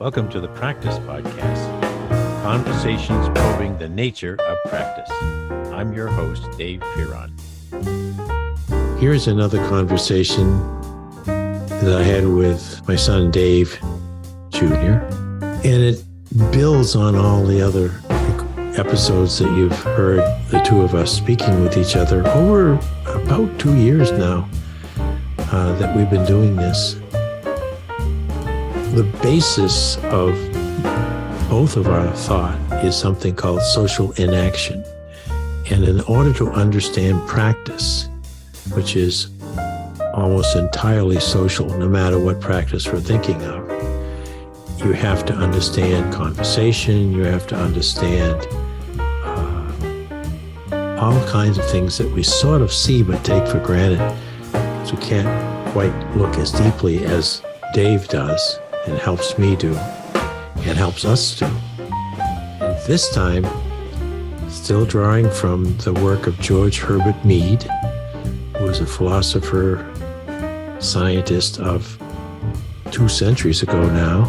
Welcome to the Practice Podcast, conversations probing the nature of practice. I'm your host, Dave Fearon. Here's another conversation that I had with my son, Dave Jr., and it builds on all the other episodes that you've heard the two of us speaking with each other over about 2 years now that we've been doing this. The basis of both of our thought is something called social inaction. And in order to understand practice, which is almost entirely social, no matter what practice we're thinking of, you have to understand conversation, you have to understand all kinds of things that we sort of see but take for granted, because we can't quite look as deeply as Dave does, and helps me do, and helps us do. And this time, still drawing from the work of George Herbert Mead, who was a philosopher, scientist of 2 centuries ago now.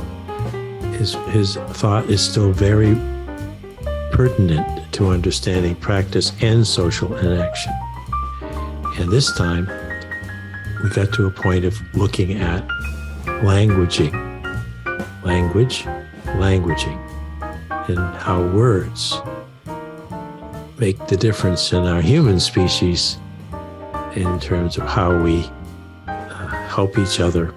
His thought is still very pertinent to understanding practice and social inaction. And this time, we got to a point of looking at languaging, and how words make the difference in our human species in terms of how we help each other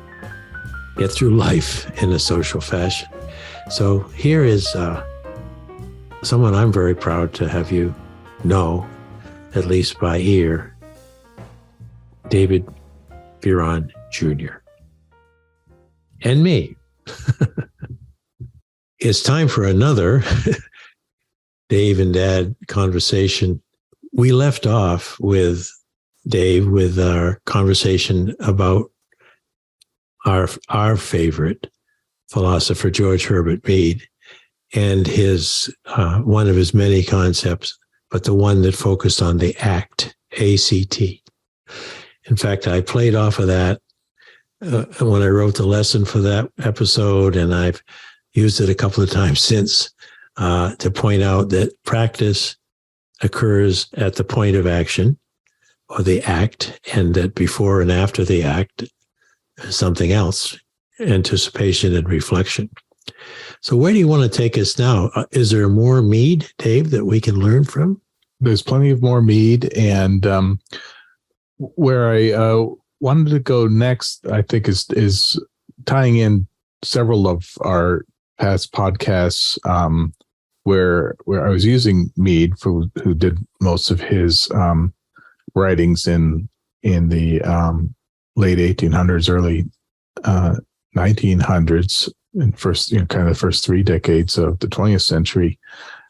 get through life in a social fashion. So here is someone I'm very proud to have you know, at least by ear, David Fearon Jr. And me. It's time for another Dave and Dad conversation. We left off with Dave with our conversation about our favorite philosopher, George Herbert Mead, and his one of his many concepts, but the one that focused on the ACT, A-C-T. In fact, I played off of that when I wrote the lesson for that episode, and I've used it a couple of times since to point out that practice occurs at the point of action, or the act, and that before and after the act is something else, anticipation and reflection. So where do you want to take us now? Is there more Mead, Dave, that we can learn from? There's plenty of more Mead, and where I wanted to go next, I think, is tying in several of our past podcasts where I was using Mead, who did most of his writings in the late 1800s, early 1900s, and first, kind of the first 3 decades of the 20th century,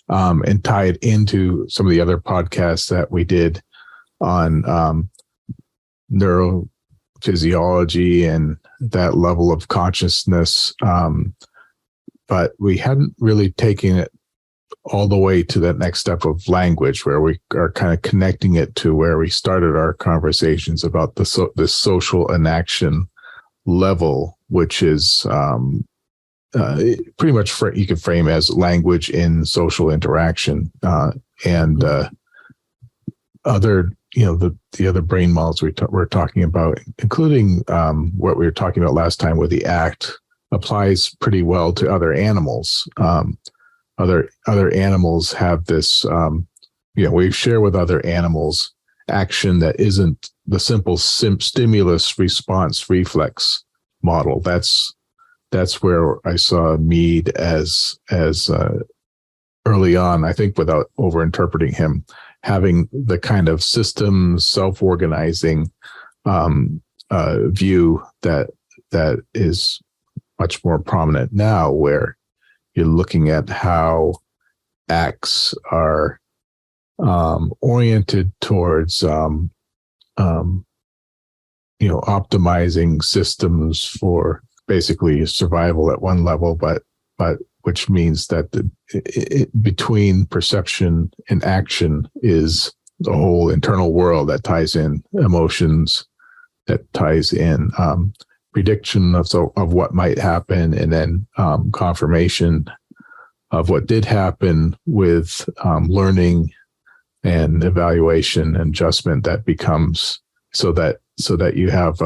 and tie it into some of the other podcasts that we did on neurophysiology and that level of consciousness. But we hadn't really taken it all the way to that next step of language, where we are kind of connecting it to where we started our conversations about the social inaction level, which is pretty much you could frame as language in social interaction, and other, the other brain models we're talking about, including what we were talking about last time with the ACT, applies pretty well to other animals. Other animals have this, we share with other animals action that isn't the simple stimulus response reflex model. That's where I saw Mead as early on, I think, without overinterpreting him, having the kind of system self-organizing view that is much more prominent now, where you're looking at how acts are oriented towards optimizing systems for basically survival at one level, but which means that between perception and action is the whole internal world that ties in emotions, that ties in prediction of what might happen, and then confirmation of what did happen with learning and evaluation and adjustment that becomes so that you have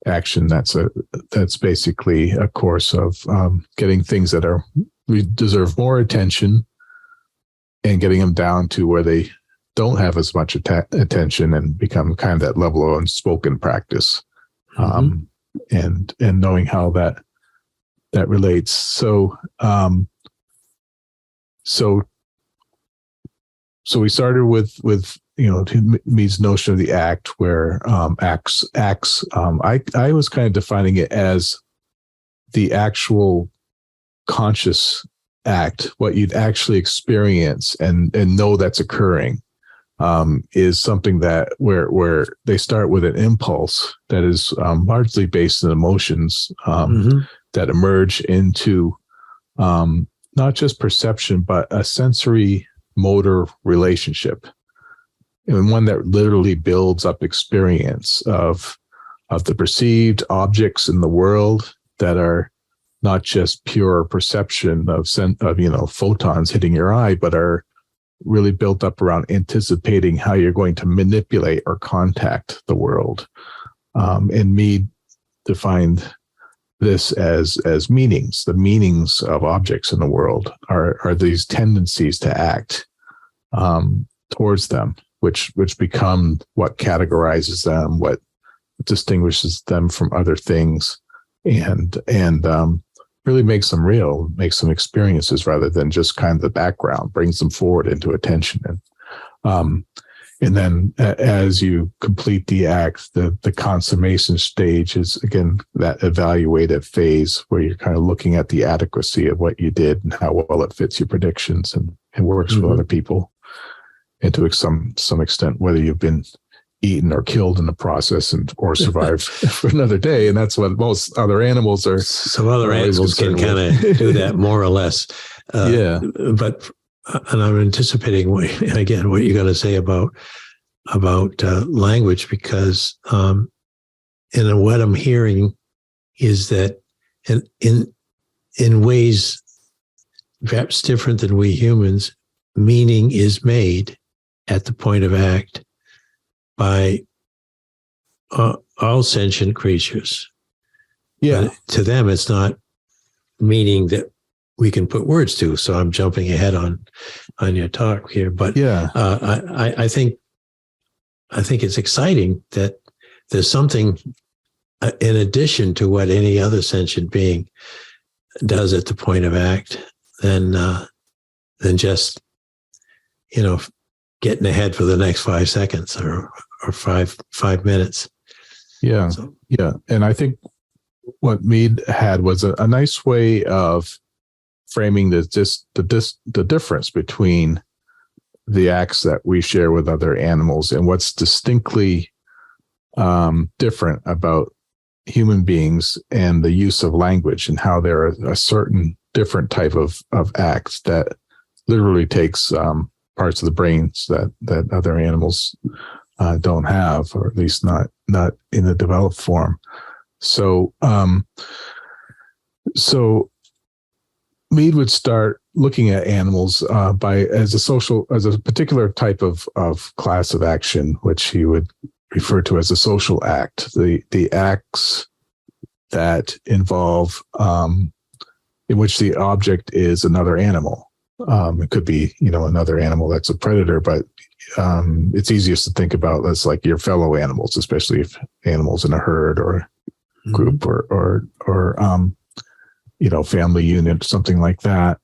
action that's basically a course of getting things that deserve more attention and getting them down to where they don't have as much attention and become kind of that level of unspoken practice, and knowing how that relates. So we started with Mead's notion of the act, where acts. I was kind of defining it as the actual conscious act, what you'd actually experience and know that's occurring, is something that where they start with an impulse that is largely based in emotions that emerge into not just perception, but a sensory motor relationship, and one that literally builds up experience of the perceived objects in the world that are not just pure perception of photons hitting your eye, but are really built up around anticipating how you're going to manipulate or contact the world. And Mead defined this as meanings. The meanings of objects in the world are these tendencies to act towards them, which become what categorizes them, what distinguishes them from other things, and really makes them real, makes them experiences rather than just kind of the background, brings them forward into attention. And then as you complete the act, the consummation stage is, again, that evaluative phase where you're kind of looking at the adequacy of what you did and how well it fits your predictions and works with other people. And to some extent, whether you've been eaten or killed in the process or survived for another day. And that's what most other animals are. Some other animals can kind of do that more or less. But I'm anticipating what you're going to say about language, because and what I'm hearing is that in ways perhaps different than we humans, meaning is made at the point of act by all sentient creatures. Yeah. But to them, it's not meaning that we can put words to. So I'm jumping ahead on your talk here, but I think it's exciting that there's something in addition to what any other sentient being does at the point of act than just getting ahead for the next 5 seconds or 5 minutes. Yeah. So. Yeah. And I think what Mead had was a nice way of framing the difference between the acts that we share with other animals and what's distinctly different about human beings and the use of language, and how there are a certain different type of acts that literally takes parts of the brains that other animals don't have, or at least not in a developed form. So Mead would start looking at animals as a particular type of class of action, which he would refer to as a social act. The acts that involve in which the object is another animal. It could be, another animal that's a predator, but it's easiest to think about as like your fellow animals, especially if animals in a herd or group or family unit, something like that.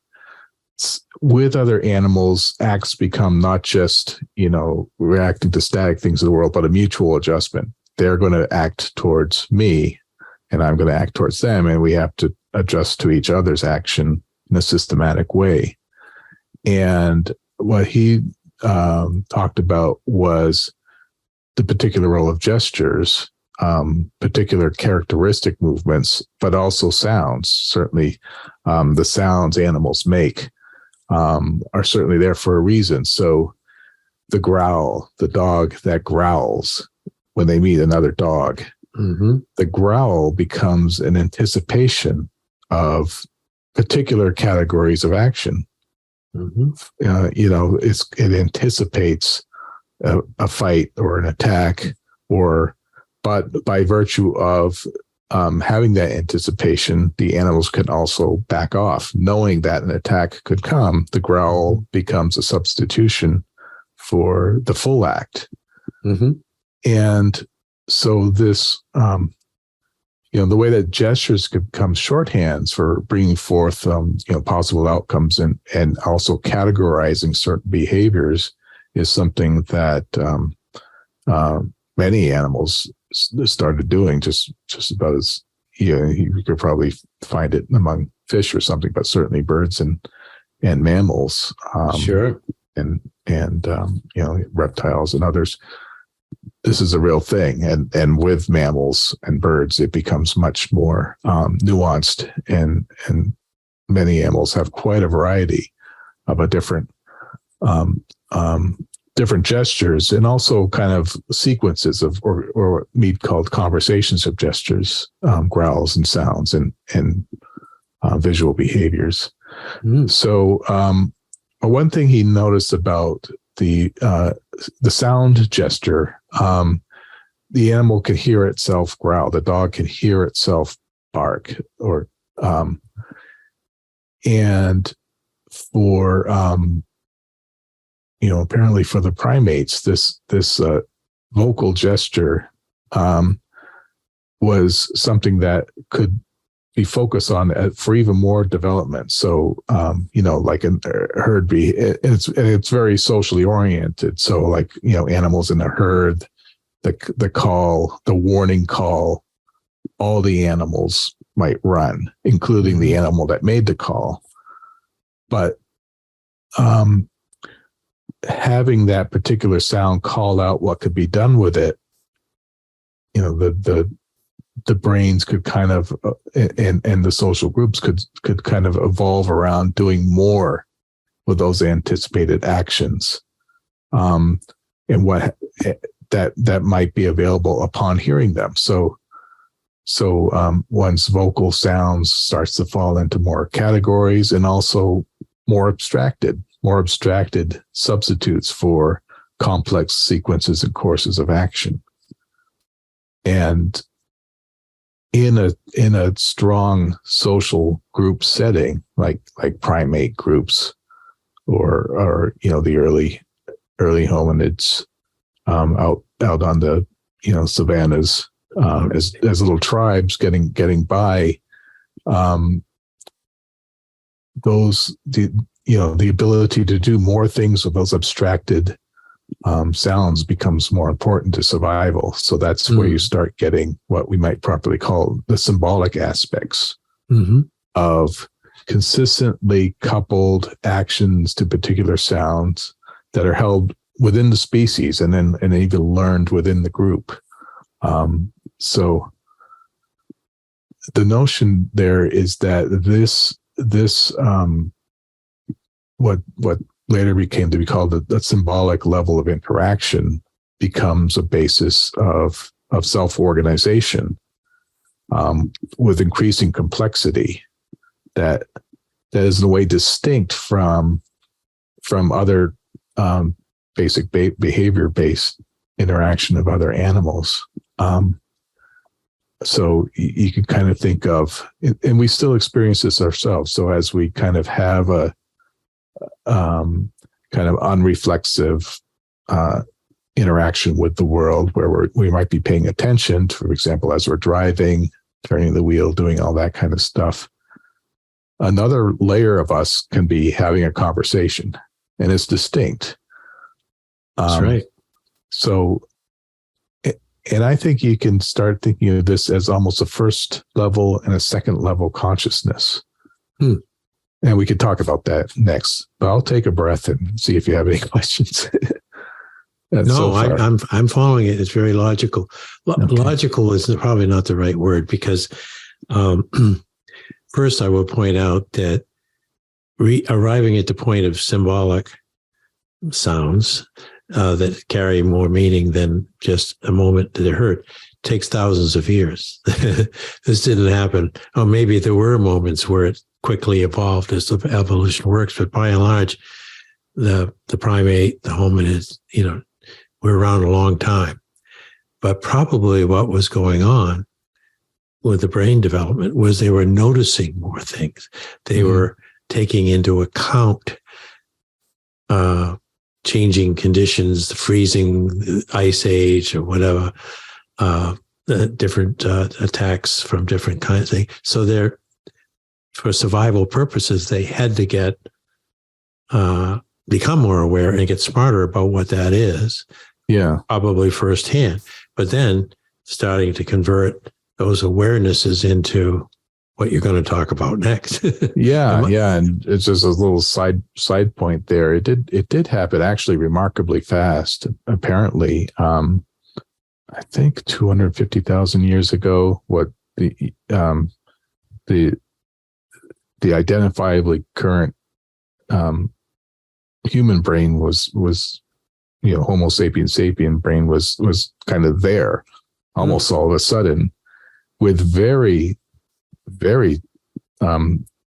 With other animals, acts become not just, reacting to static things in the world, but a mutual adjustment. They're going to act towards me and I'm going to act towards them. And we have to adjust to each other's action in a systematic way. And what he talked about was the particular role of gestures, particular characteristic movements, but also sounds. Certainly, the sounds animals make are certainly there for a reason. So the growl, the dog that growls when they meet another dog, Mm-hmm. The growl becomes an anticipation of particular categories of action. Mm-hmm. It anticipates a fight or an attack, but by virtue of having that anticipation, the animals can also back off, knowing that an attack could come. The growl becomes a substitution for the full act. Mm-hmm. And so this, the way that gestures could become shorthands for bringing forth, possible outcomes and also categorizing certain behaviors is something that many animals started doing just about as, you could probably find it among fish or something, but certainly birds and mammals. Sure. And reptiles and others. This is a real thing. And with mammals and birds, it becomes much more nuanced, and many animals have quite a variety of a different gestures, and also kind of sequences of, or what Mead called conversations of gestures, growls and sounds and visual behaviors. Mm. So one thing he noticed about the sound gesture, the animal can hear itself growl. The dog can hear itself bark, or and for apparently for the primates, this vocal gesture was something that could be focused on for even more development. So, like a herd it's very socially oriented. So like, animals in a herd, the call, the warning call, all the animals might run, including the animal that made the call. But having that particular sound call out what could be done with it, the brains could kind of, and the social groups could kind of evolve around doing more with those anticipated actions, and what that might be available upon hearing them. So one's vocal sounds starts to fall into more categories, and also more abstracted substitutes for complex sequences and courses of action. And in a strong social group setting, like primate groups, or the early hominids out on the savannas, as little tribes getting by, the ability to do more things with those abstracted sounds becomes more important to survival. So that's where you start getting what we might properly call the symbolic aspects of consistently coupled actions to particular sounds that are held within the species and even learned within the group. So the notion there is that this what later became to be called the symbolic level of interaction becomes a basis of self-organization, with increasing complexity that is in a way distinct from other basic behavior-based interaction of other animals. So you can kind of think of, and we still experience this ourselves. So as we kind of have a kind of unreflexive interaction with the world, where we might be paying attention, for example, as we're driving, turning the wheel, doing all that kind of stuff. Another layer of us can be having a conversation, and it's distinct. That's right. So, and I think you can start thinking of this as almost a first level and a second level consciousness. And we could talk about that next, but I'll take a breath and see if you have any questions. No, I'm following it. It's very logical. Okay. Logical is probably not the right word, because first I will point out that arriving at the point of symbolic sounds that carry more meaning than just a moment that they're heard takes thousands of years. This didn't happen. Or maybe there were moments where it quickly evolved as the evolution works, but by and large, the primate, the hominids, were around a long time. But probably what was going on with the brain development was they were noticing more things. They were taking into account changing conditions, the freezing, the ice age, or whatever, the different attacks from different kinds of things. So for survival purposes, they had to become more aware and get smarter about what that is. Yeah. Probably firsthand, but then starting to convert those awarenesses into what you're going to talk about next. Yeah. And it's just a little side point there. It did happen actually remarkably fast. Apparently, I think 250,000 years ago, what the identifiably current human brain was Homo sapiens sapien brain was kind of there almost all of a sudden, with very, very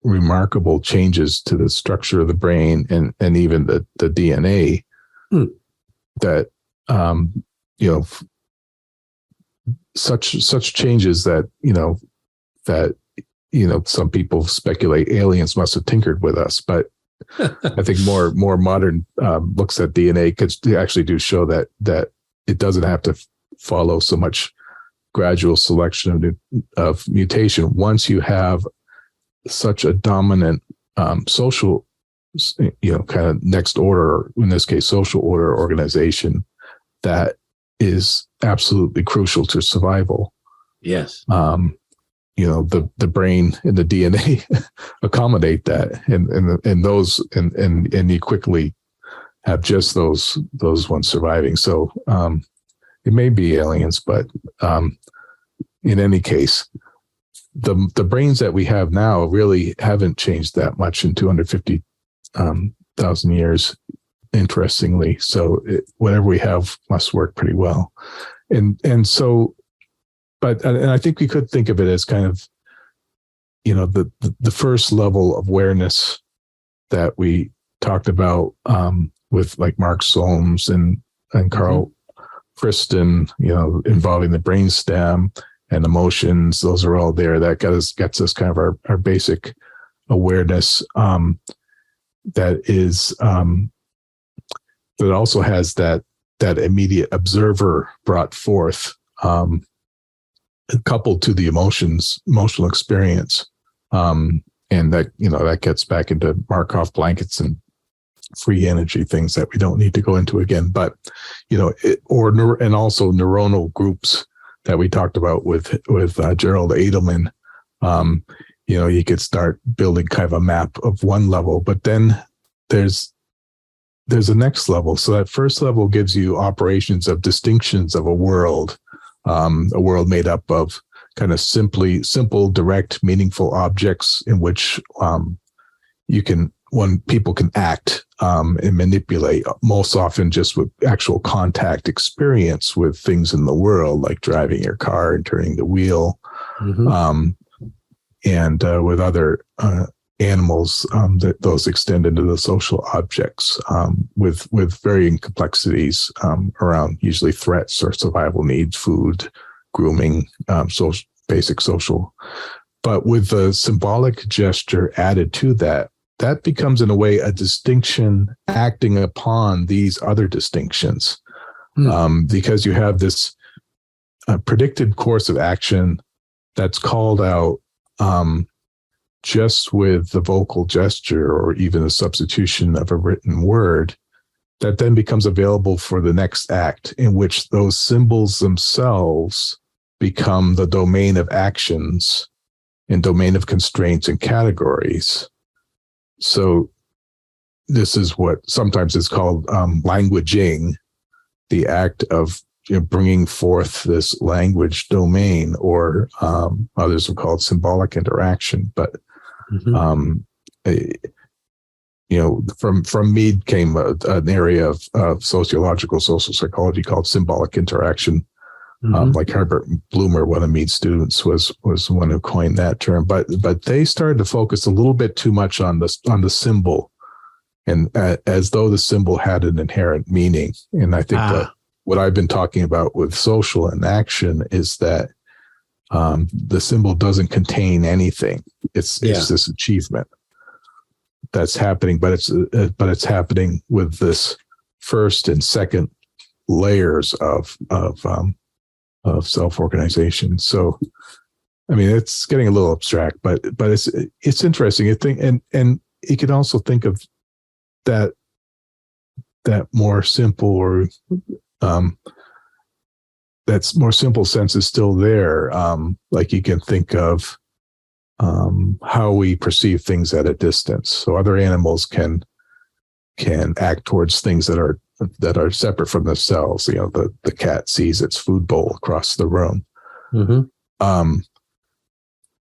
remarkable changes to the structure of the brain and even the DNA that such changes that some people speculate aliens must have tinkered with us, but I think more modern looks at DNA could actually do show that it doesn't have to follow so much gradual selection of mutation. Once you have such a dominant social, kind of next order, in this case, social order organization, that is absolutely crucial to survival. Yes. The brain and the DNA accommodate that, and you quickly have just those ones surviving. So it may be aliens, but in any case, the brains that we have now really haven't changed that much in 250,000 years. Interestingly, so whatever we have must work pretty well, and so. But I think we could think of it as kind of, the first level of awareness that we talked about with like Mark Solms and Carl Friston, involving the brainstem and emotions. Those are all there. That gets us kind of our basic awareness that is that also has that immediate observer brought forth. Coupled to the emotional experience, and that gets back into Markov blankets and free energy things that we don't need to go into again. But and also neuronal groups that we talked about with Gerald Edelman. You could start building kind of a map of one level, but then there's a next level. So that first level gives you operations of distinctions of a world made up of kind of simple, direct, meaningful objects in which people can act and manipulate, most often just with actual contact experience with things in the world, like driving your car and turning the wheel, and with other animals, that those extend into the social objects with varying complexities around usually threats or survival needs, food, grooming, basic social. But with the symbolic gesture added to that becomes in a way a distinction acting upon these other distinctions, because you have this predicted course of action that's called out just with the vocal gesture or even the substitution of a written word, that then becomes available for the next act, in which those symbols themselves become the domain of actions and domain of constraints and categories. So this is what sometimes is called languaging, the act of bringing forth this language domain, or others have called symbolic interaction. But from Mead came an area of social psychology called symbolic interaction, Like Herbert Bloomer, one of Mead's students, was the one who coined that term. But they started to focus a little bit too much on the symbol, and as though the symbol had an inherent meaning. And I think that what I've been talking about with social and action is that the symbol doesn't contain anything. It's this achievement that's happening, but it's happening with this first and second layers of self-organization. So, I mean, it's getting a little abstract, but it's interesting. And you can also think of that more simple or that's more simple sense is still there. Like you can think of how we perceive things at a distance. So other animals can act towards things that are separate from themselves. You know, the cat sees its food bowl across the room.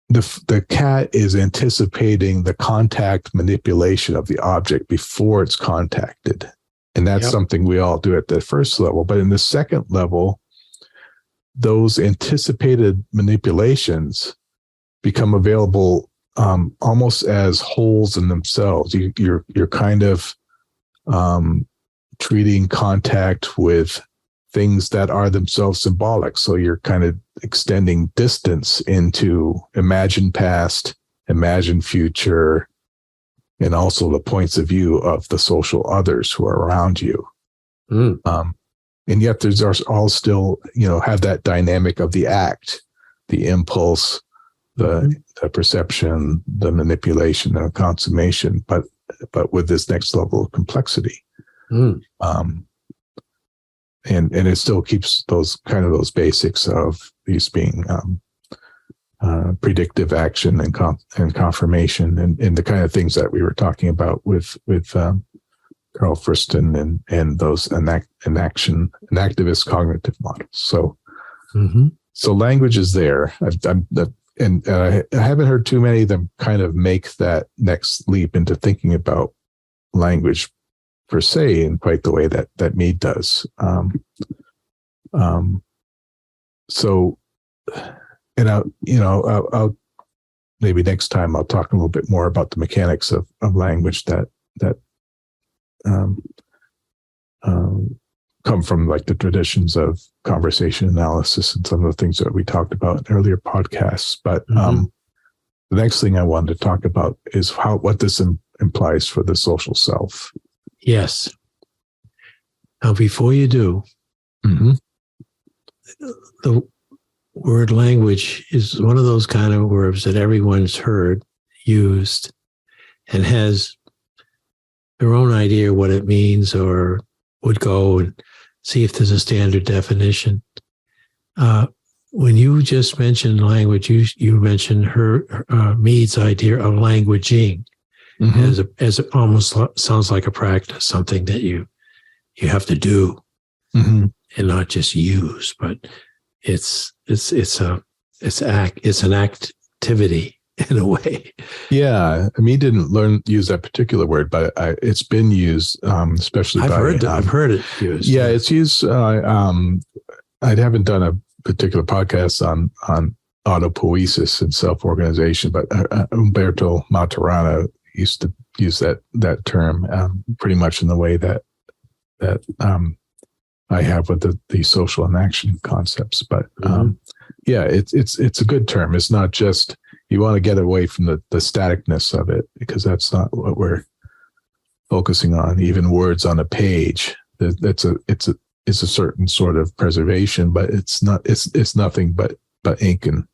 The cat is anticipating the contact manipulation of the object before it's contacted. And that's something we all do at the first level. But in the second level, those anticipated manipulations become available almost as wholes in themselves. You're kind of treating contact with things that are themselves symbolic. So you're kind of extending distance into imagined past, imagined future, and also the points of view of the social others who are around you. And yet there's all still, have that dynamic of the act, the impulse, the perception, the manipulation, the consummation, but with this next level of complexity. And it still keeps those basics of these being predictive action and confirmation and the kind of things that we were talking about with Carl Friston and those activist cognitive models. So so language is there. And I haven't heard too many of them kind of make that next leap into thinking about language per se in quite the way that Mead does. So, and I'll maybe next time I'll talk a little bit more about the mechanics of language that come from like the traditions of conversation analysis and some of the things that we talked about in earlier podcasts. But the next thing I wanted to talk about is what this implies for the social self. Yes. Now, before you do, the word language is one of those kind of words that everyone's heard, used, and has their own idea what it means, or would go and see if there's a standard definition. When you just mentioned language, you mentioned Mead's idea of languaging. As it almost sounds like a practice, something that you have to do and not just use, but it's an activity in a way. Yeah, I mean, he didn't use that particular word, but it's been used, especially. I've heard it used. Yeah, it's used. I haven't done a particular podcast on autopoiesis and self-organization, but Umberto Maturana used to use that term pretty much in the way that I have with the social and action concepts. But yeah, it's a good term. It's not just, you want to get away from the staticness of it, because that's not what we're focusing on. Even words on a page, it's a certain sort of preservation, but it's nothing but ink and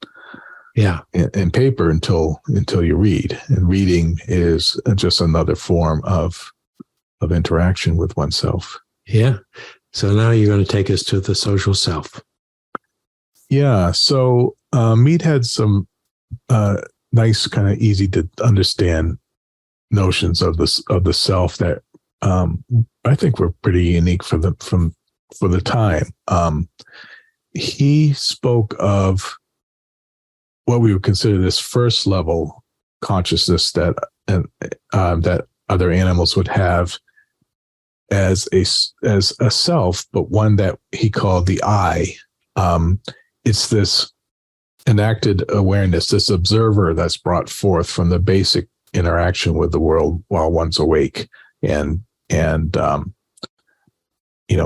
paper until you read. And reading is just another form of interaction with oneself. Yeah. So now you're going to take us to the social self. Yeah. So Mead had some nice, kind of easy to understand notions of the self that I think were pretty unique for the time. He spoke of what we would consider this first level consciousness that other animals would have as a self, but one that he called the I, it's this enacted awareness, this observer that's brought forth from the basic interaction with the world while one's awake, and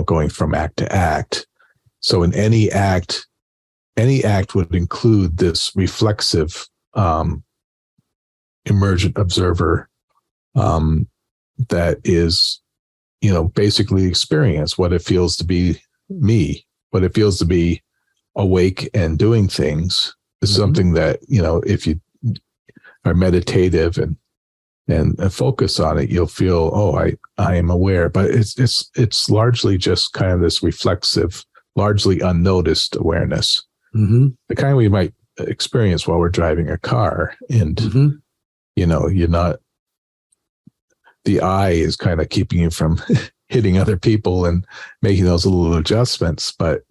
going from act to act. So in any act would include this reflexive, emergent observer that is, basically experience what it feels to be me, what it feels to be awake and doing things. Is something that, if you are meditative and focus on it, you'll feel, I am aware. But it's largely just kind of this reflexive, largely unnoticed awareness, the kind we might experience while we're driving a car. And you're not, the eye is kind of keeping you from hitting other people and making those little adjustments. But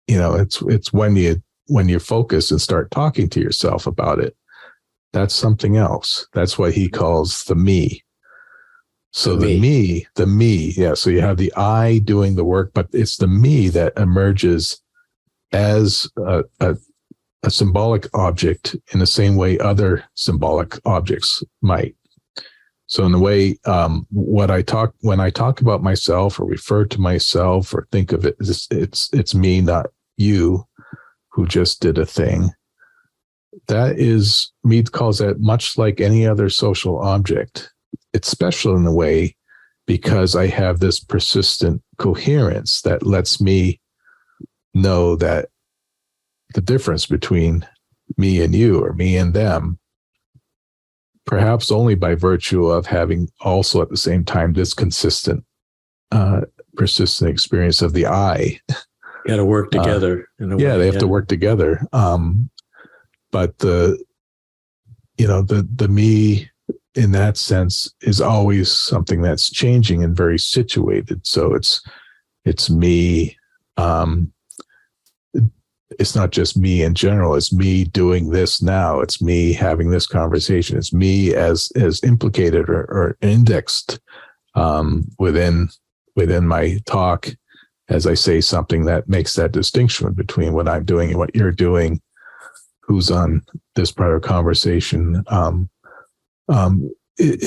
it's when you focus and start talking to yourself about it, that's something else. That's what he calls the me. So the me, yeah. So you have the I doing the work, but it's the me that emerges as a symbolic object in the same way other symbolic objects might. So in the way, when I talk about myself or refer to myself or think of it, it's me, not you, who just did a thing. That is, Mead calls that much like any other social object. It's special in a way because I have this persistent coherence that lets me know that the difference between me and you or me and them, perhaps only by virtue of having also at the same time this consistent, persistent experience of the I. Got to work together. They have to work together. But the me in that sense is always something that's changing and very situated. So it's me. It's not just me in general. It's me doing this now. It's me having this conversation. It's me as implicated or indexed within my talk as I say something that makes that distinction between what I'm doing and what you're doing, who's on this part of conversation.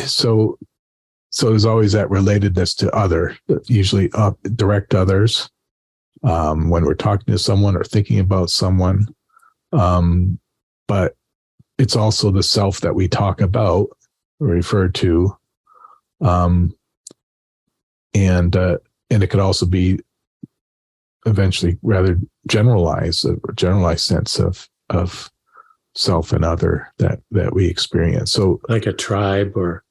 So there's always that relatedness to other, usually direct others. When we're talking to someone or thinking about someone. But it's also the self that we talk about or refer to. And it could also be eventually rather generalized, a generalized sense of self and other that we experience. So like a tribe or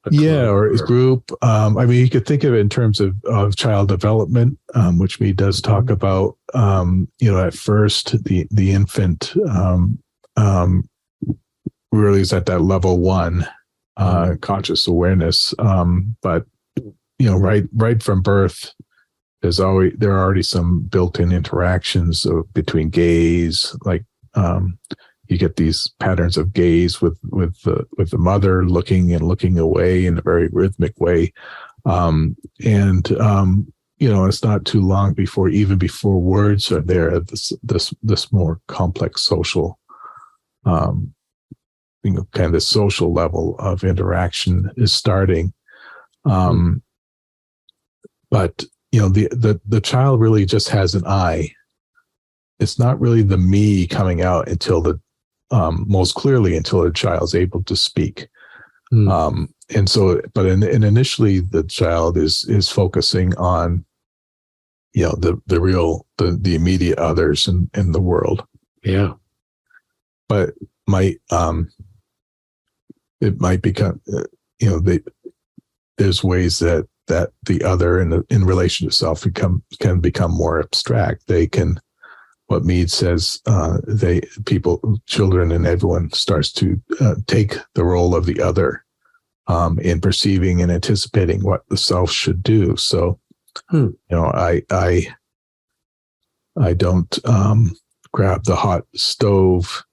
or a group. You could think of it in terms of child development, which Mead does talk about. At first, the infant really is at that level one conscious awareness. But right from birth, there are already some built-in interactions between gaze, like. You get these patterns of gaze with the mother looking and looking away in a very rhythmic way, it's not too long before words are there. This more complex social, kind of the social level of interaction is starting, but the child really just has an I. It's not really the me coming out until most clearly until a child's able to speak. And so, but initially the child is focusing on, the immediate others in the world. Yeah. But it might become, there's ways that the other in relation to self can become more abstract. They can, what Mead says, children and everyone starts to take the role of the other in perceiving and anticipating what the self should do. So, I don't grab the hot stove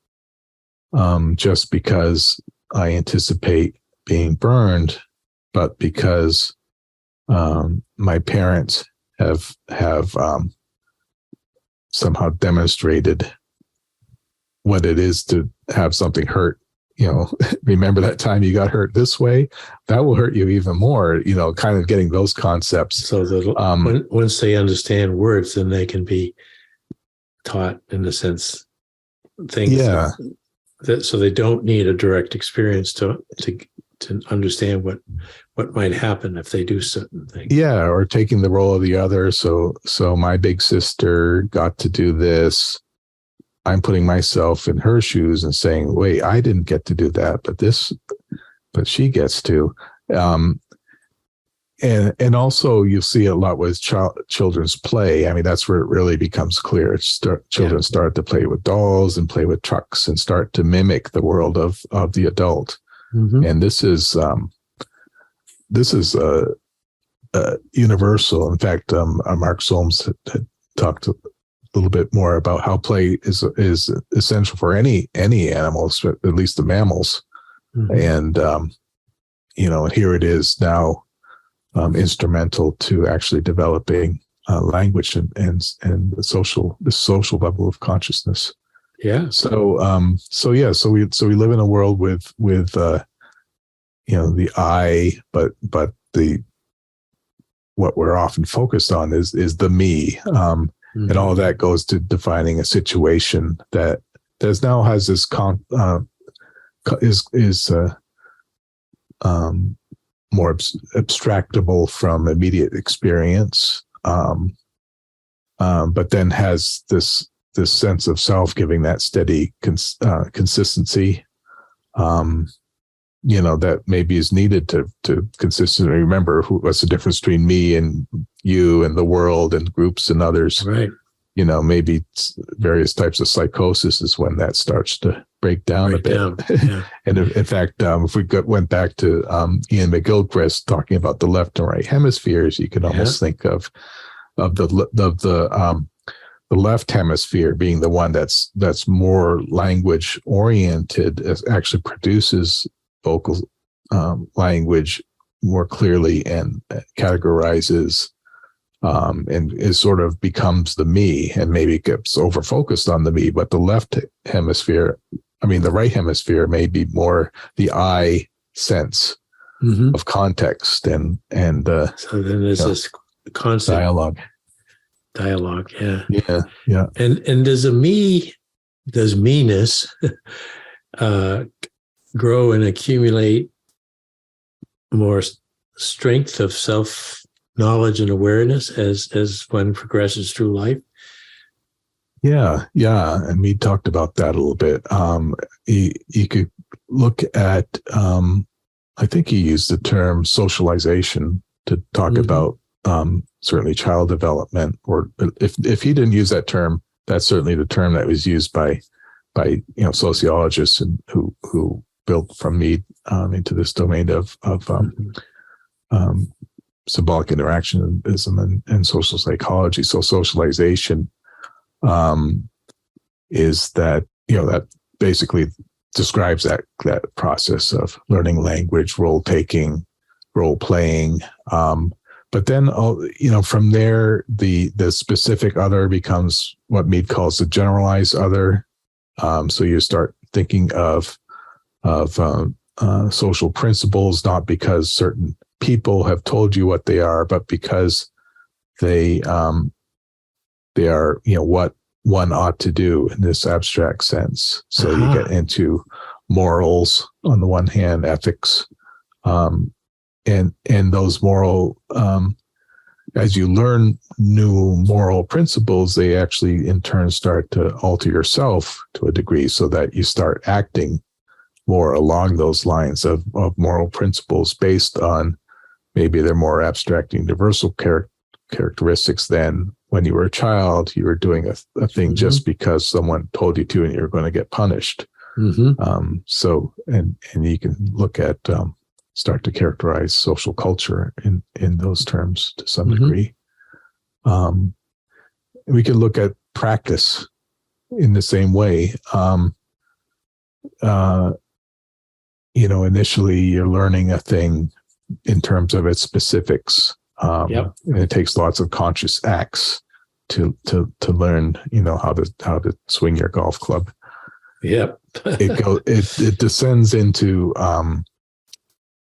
just because I anticipate being burned, but because my parents have somehow demonstrated what it is to have something hurt. Remember that time you got hurt this way? That will hurt you even more. Kind of getting those concepts. So that once they understand words, then they can be taught, in a sense, things. Yeah. So they don't need a direct experience to understand what might happen if they do certain things. Yeah, or taking the role of the other. So my big sister got to do this. I'm putting myself in her shoes and saying, wait, I didn't get to do that, but she gets to. And also you see a lot with children's play. I mean, that's where it really becomes clear. Children start to play with dolls and play with trucks and start to mimic the world of the adult. Mm-hmm. And this is universal. In fact, Mark Solms had talked a little bit more about how play is essential for any animals, at least the mammals. Mm-hmm. And and here it is now, instrumental to actually developing language and the social level of consciousness. Yeah. So we live in a world with the I, but what we're often focused on is the me. And all of that goes to defining a situation that now has this more abstractable from immediate experience, but then has this sense of self, giving that steady consistency, that maybe is needed to consistently remember what's the difference between me and you and the world and groups and others. Right. Maybe various types of psychosis is when that starts to break down a bit. Yeah. And in fact, if we went back to Ian McGilchrist talking about the left and right hemispheres, you can almost think of the left hemisphere being the one that's more language oriented, actually produces vocal language more clearly and categorizes and is sort of becomes the me, and maybe gets over focused on the me. But the right hemisphere may be more the I sense of context and so then there's this constant dialogue. Yeah. And does meanness grow and accumulate more strength of self knowledge and awareness as one progresses through life? Yeah. And we talked about that a little bit. You could look at, I think he used the term socialization to talk about certainly child development, or if he didn't use that term, that's certainly the term that was used by sociologists and who built from Mead into this domain of symbolic interactionism and social psychology. So socialization is that that basically describes that process of learning language, role taking, role playing. But then from there, the specific other becomes what Mead calls the generalized other. So you start thinking of social principles, not because certain people have told you what they are, but because they are what one ought to do in this abstract sense. So you get into morals on the one hand, ethics, and those moral, as you learn new moral principles, they actually in turn start to alter yourself to a degree, so that you start acting more along those lines of moral principles based on maybe they're more abstract universal characteristics than when you were a child, you were doing a thing just because someone told you to and you're going to get punished. So, and you can look at, start to characterize social culture in those terms to some degree. We can look at practice in the same way. Initially you're learning a thing in terms of its specifics. And it takes lots of conscious acts to learn, how to swing your golf club. Yep. It descends into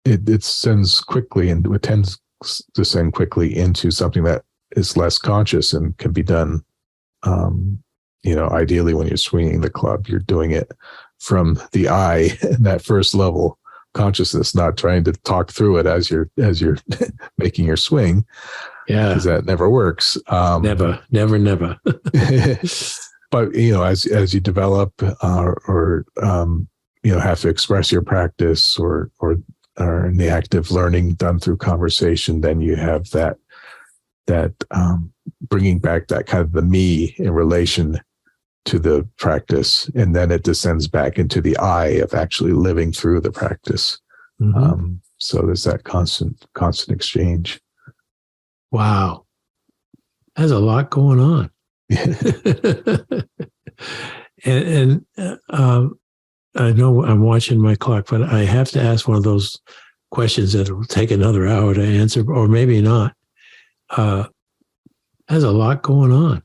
it descends quickly, and it tends to descend quickly into something that is less conscious and can be done. Ideally, when you're swinging the club, you're doing it from the eye, that first level consciousness, not trying to talk through it as you're making your swing. Yeah, because that never works. Never. But as you develop or have to express your practice or in the active learning done through conversation, then you have that bringing back that kind of the me in relation to the practice, and then it descends back into the I of actually living through the practice. Mm-hmm. So there's that constant exchange. Wow, there's a lot going on. and I know I'm watching my clock, but I have to ask one of those questions that will take another hour to answer, or maybe not. There's a lot going on.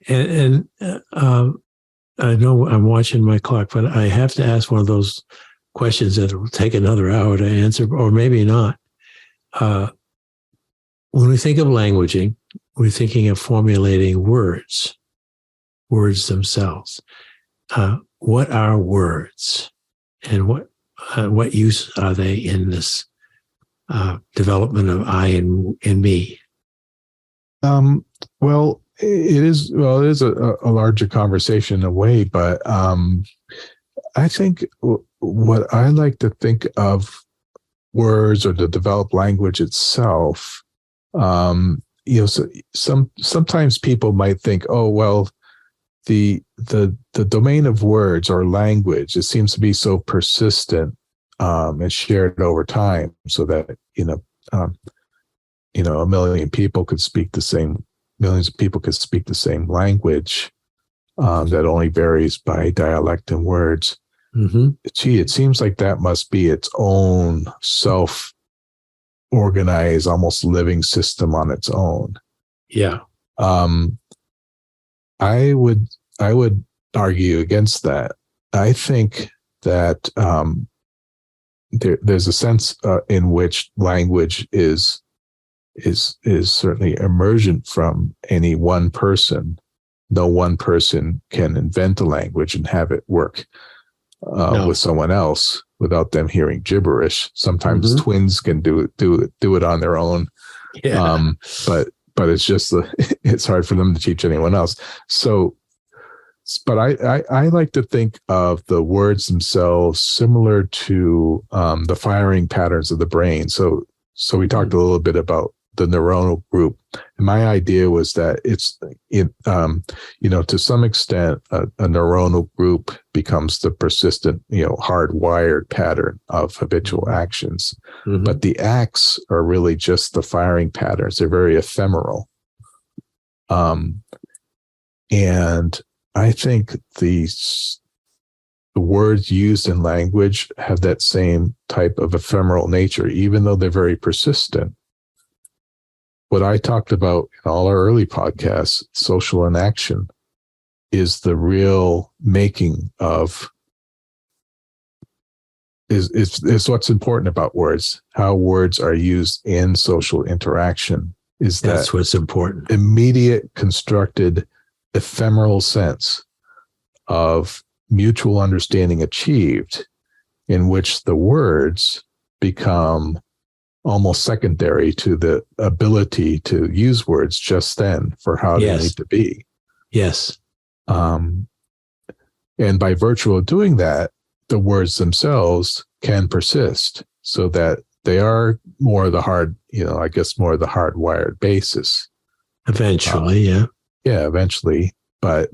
and I know I'm watching my clock, but I have to ask one of those questions that will take another hour to answer, or maybe not. When we think of languaging, we're thinking of formulating words themselves. What are words, and what use are they in this development of I and me? Well, it is a larger conversation in a way, but I think what I like to think of words, or to develop language itself, so sometimes people might think, oh, well, the domain of words or language, it seems to be so persistent and shared over time, so that millions of people could speak the same language that only varies by dialect and words. Mm-hmm. Gee, it seems like that must be its own self-organized, almost living system on its own. Yeah. I would argue against that. I think that there's a sense in which language is certainly emergent from any one person. No one person can invent a language and have it work with someone else without them hearing gibberish. Sometimes Mm-hmm. twins can do it on their own. Yeah. But it's just it's hard for them to teach anyone else. So, but I like to think of the words themselves similar to the firing patterns of the brain. So we talked a little bit about the neuronal group. And my idea was that it's to some extent, a neuronal group becomes the persistent, hardwired pattern of habitual actions. Mm-hmm. But the acts are really just the firing patterns. They're very ephemeral. And I think the words used in language have that same type of ephemeral nature, even though they're very persistent. What I talked about in all our early podcasts, social inaction, is the real making of, is what's important about words. How words are used in social interaction That's what's important. Immediate, constructed, ephemeral sense of mutual understanding achieved, in which the words become almost secondary to the ability to use words just then for how they need to be. Yes. And by virtue of doing that, the words themselves can persist, so that they are more of the hardwired basis. Eventually, yeah. Yeah, eventually. But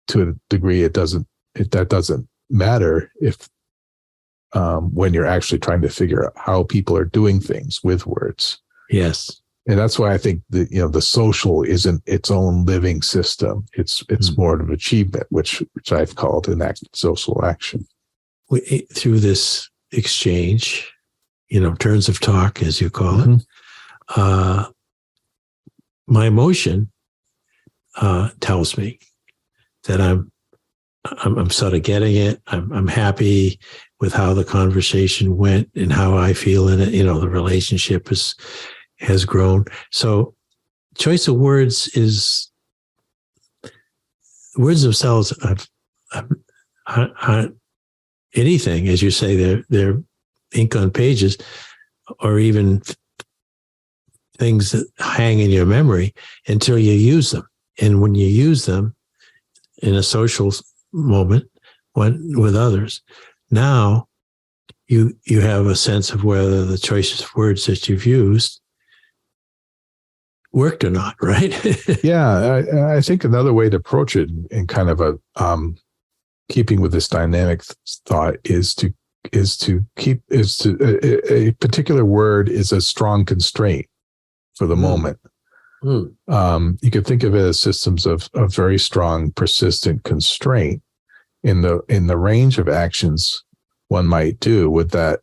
to a degree, that doesn't matter if when you're actually trying to figure out how people are doing things with words. Yes. And that's why I think the social isn't its own living system. It's more of an achievement, which I've called enacted social action. Through this exchange, turns of talk, as you call Mm-hmm. it, my emotion tells me that I'm sort of getting it. I'm happy with how the conversation went and how I feel in it. The relationship has grown. So choice of words words themselves aren't anything, as you say. They're ink on pages, or even things that hang in your memory until you use them. And when you use them in a social moment with others, now you have a sense of whether the choices of words that you've used worked or not, right? Yeah, I think another way to approach it in kind of a keeping with this dynamic thought is to a particular word is a strong constraint for the moment. You could think of it as systems of very strong, persistent constraint in the range of actions one might do with that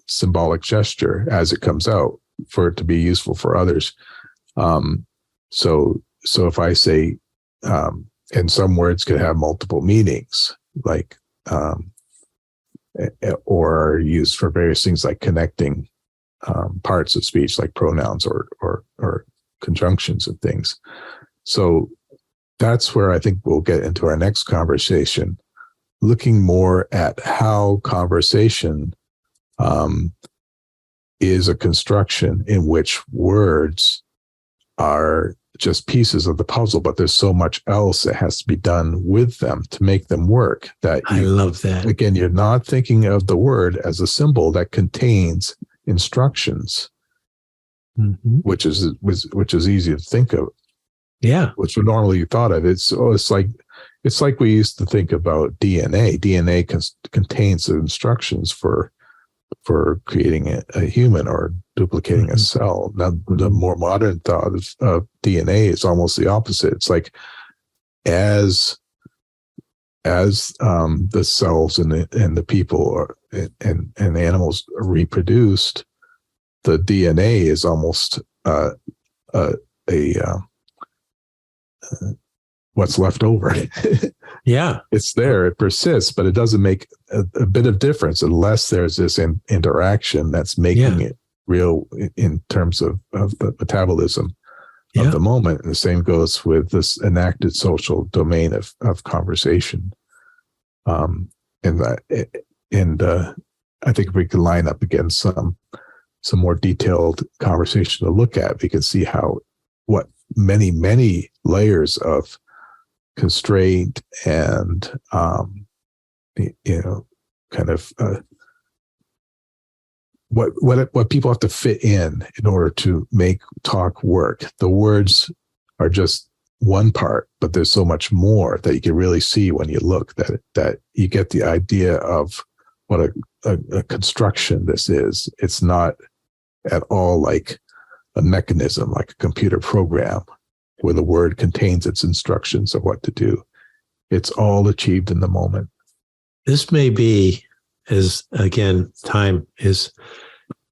symbolic gesture as it comes out for it to be useful for others. So if I say, and some words could have multiple meanings, like, or are used for various things like connecting parts of speech, like pronouns or conjunctions and things. So that's where I think we'll get into our next conversation, looking more at how conversation is a construction in which words are just pieces of the puzzle, but there's so much else that has to be done with them to make them work. I love that. Again, you're not thinking of the word as a symbol that contains instructions, which is easy to think of. Yeah, which would normally be thought of. It's like we used to think about DNA. DNA contains the instructions for creating a human or duplicating a cell. Now, the more modern thought of DNA is almost the opposite. It's like as the cells and the people and animals are reproduced, the DNA is almost what's left over. Yeah, it's there, it persists, but it doesn't make a bit of difference unless there's this interaction that's making it real in terms of the metabolism of the moment. And the same goes with this enacted social domain of conversation. And I think if we can line up against some more detailed conversation to look at, we can see what many layers of constraint and kind of what people have to fit in order to make talk work. The words are just one part, but there's so much more that you can really see when you look, that you get the idea of what a construction this is. It's not at all like a mechanism, like a computer program where the word contains its instructions of what to do. It's all achieved in the moment. This may be, as again, time is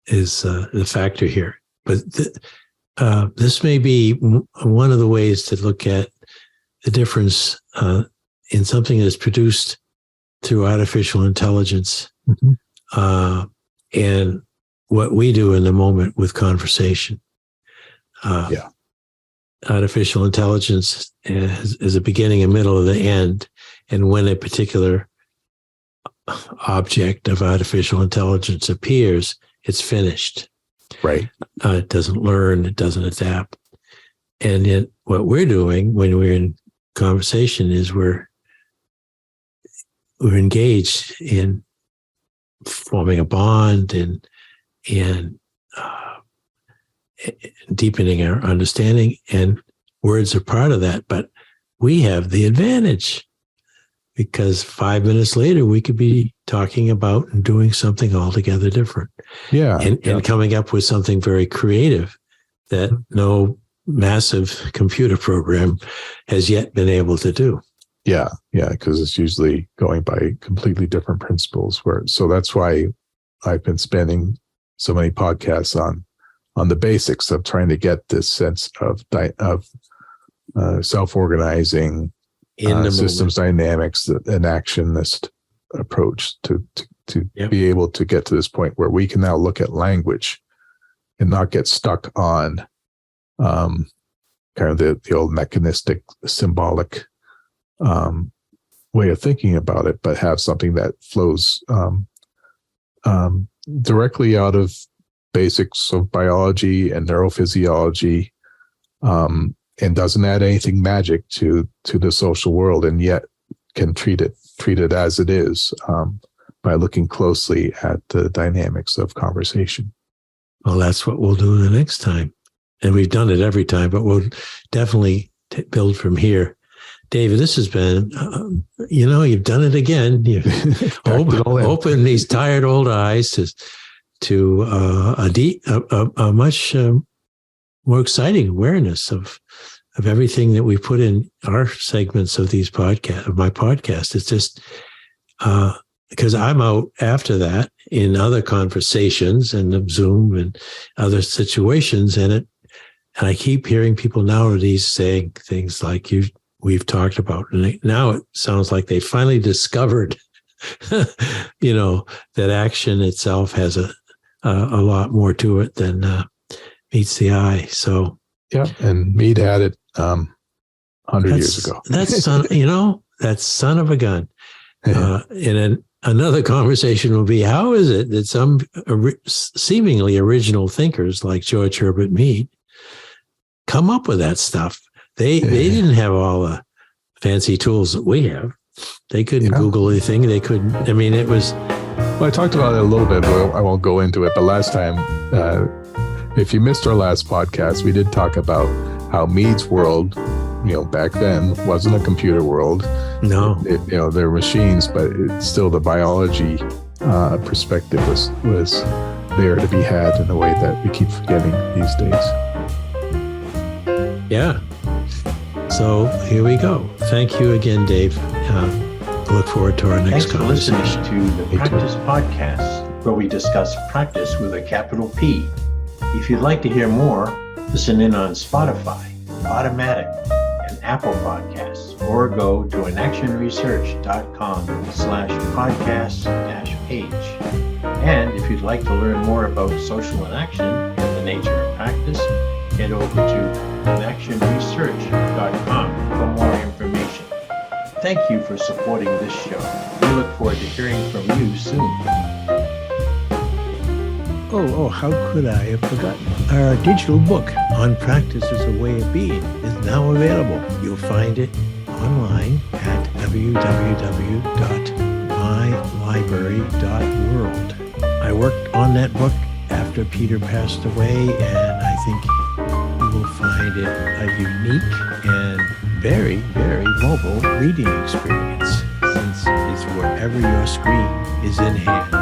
the factor here, but this may be one of the ways to look at the difference in something that's produced through artificial intelligence and what we do in the moment with conversation. Artificial intelligence is a beginning, a middle, and the end. And when a particular object of artificial intelligence appears, it's finished. Right. It doesn't learn, it doesn't adapt. And yet what we're doing when we're in conversation is we're engaged in forming a bond and deepening our understanding, and words are part of that. But we have the advantage because 5 minutes later we could be talking about and doing something altogether different. And coming up with something very creative that no massive computer program has yet been able to do. Because it's usually going by completely different principles. So that's why I've been spending so many podcasts on on the basics of trying to get this sense of self-organizing, In the systems dynamics, an actionist approach to Yep. be able to get to this point where we can now look at language and not get stuck on kind of the old mechanistic, symbolic way of thinking about it, but have something that flows directly out of basics of biology and neurophysiology, and doesn't add anything magic to the social world, and yet can treat it as it is, by looking closely at the dynamics of conversation. Well, that's what we'll do the next time. And we've done it every time, but we'll definitely build from here. David, this has been, you've done it again. You've opened these tired old eyes to a much more exciting awareness of everything that we put in our segments of these my podcast. It's just because I'm out after that in other conversations and Zoom and other situations, and I keep hearing people nowadays saying things like we've talked about, and now it sounds like they finally discovered, that action itself has a lot more to it than meets the eye. So yeah, and Mead had it 100 years ago. That's that son of a gun. And another conversation will be, how is it that some seemingly original thinkers like George Herbert Mead come up with that stuff? They didn't have all the fancy tools that we have. They couldn't Google anything. They couldn't. I mean, it was. Well, I talked about it a little bit, but I won't go into it. But last time, if you missed our last podcast, we did talk about how Mead's world, back then wasn't a computer world. No, they're machines, but it's still the biology perspective was there to be had in a way that we keep forgetting these days. Yeah. So here we go. Thank you again, Dave. Look forward to our next conversation. Thanks for listening to the Practice Podcast, where we discuss practice with a capital P. If you'd like to hear more, listen in on Spotify, Automatic, and Apple Podcasts, or go to inactionresearch.com/podcast-page. And if you'd like to learn more about social inaction and the nature of practice, head over to inactionresearch.com for more information. Thank you for supporting this show. We look forward to hearing from you soon. Oh, how could I have forgotten? Our digital book on practice as a way of being is now available. You'll find it online at www.mylibrary.world. I worked on that book after Peter passed away, and I think you will find it a unique and very, very mobile reading experience, since it's wherever your screen is in hand.